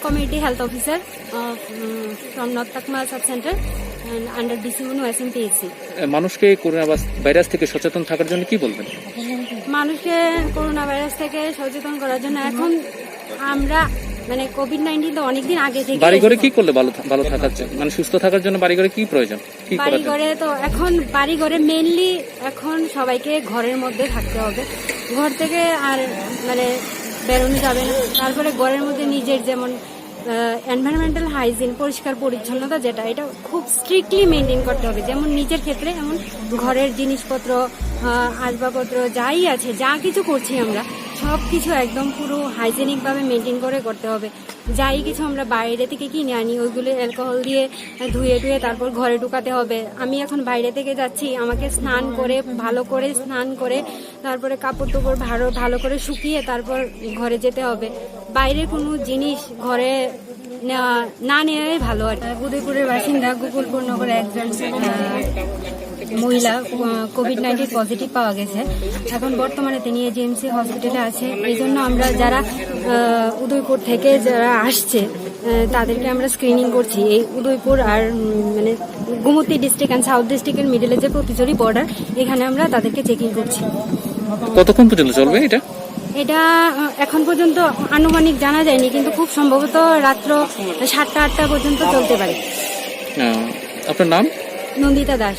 Community Health Officer from North Takma Sub Center and under DCUNU SMPHC. মানুষকে corona virus থেকে সচেতন থাকার জন্য কি বলবেন? মানুষকে করোনা ভাইরাস থেকে সচেতন করার জন্য এখন আমরা মানে কোভিড-19 তো অনেকদিন আগে থেকে বাড়িঘরে কি করলে ভালো থাকার জন্য মানে সুস্থ থাকার জন্য বাড়িঘরে কি প্রয়োজন? বাড়িঘরে তো এখন বাড়িঘরে মেইনলি এখন সবাইকে ঘরের মধ্যে থাকতে হবে, ঘর থেকে আর মানে বেরোনো যাবে না। তারপরে ঘরের মধ্যে নিজের যেমন এনভায়রনমেন্টাল হাইজিন পরিষ্কার পরিচ্ছন্নতা যেটা এটা খুব স্ট্রিক্টলি মেনটেন করতে হবে, যেমন নিজের ক্ষেত্রে এমন ঘরের জিনিসপত্র আসবাবপত্র যাই আছে যা কিছু করছি আমরা সব কিছু একদম পুরো হাইজেনিক ভাবে মেনটেন করে করতে হবে। যাই কিছু আমরা বাইরে থেকে কিনে আনি ওইগুলো অ্যালকোহল দিয়ে ধুয়ে তারপর ঘরে ঢুকাতে হবে। আমি এখন বাইরে থেকে যাচ্ছি, আমাকে স্নান করে ভালো করে স্নান করে তারপরে কাপড় টাপড় ভালো করে শুকিয়ে তারপর ঘরে যেতে হবে। বাইরে কোনো জিনিস ঘরে না নেওয়াই ভালো। আর উদয়পুরের বাসিন্দা গোকুলপুর নগরে একজন মহিলা কোভিড-19 পজিটিভ পাওয়া গেছে। এখন বর্তমানে তিনি এজিএমসি হসপিটালে আছে। এই জন্য আমরা যারা উদয়পুর থেকে যারা আসছে তাদেরকে আমরা স্ক্রিনিং করছি। এই উদয়পুর আর মানে গোমতী ডিস্ট্রিক্ট অ্যান্ড সাউথ ডিস্ট্রিক্টের মিডলে যে প্রতিচুরি বর্ডার এখানে আমরা তাদেরকে চেকিং করছি। কতক্ষণ পর্যন্ত চলবে এটা? এটা এখন পর্যন্ত আনুমানিক জানা যায়নি, কিন্তু খুব সম্ভবত রাত্র 7টা 8টা পর্যন্ত চলতে পারে। আপনার নাম? নন্দিতা দাস।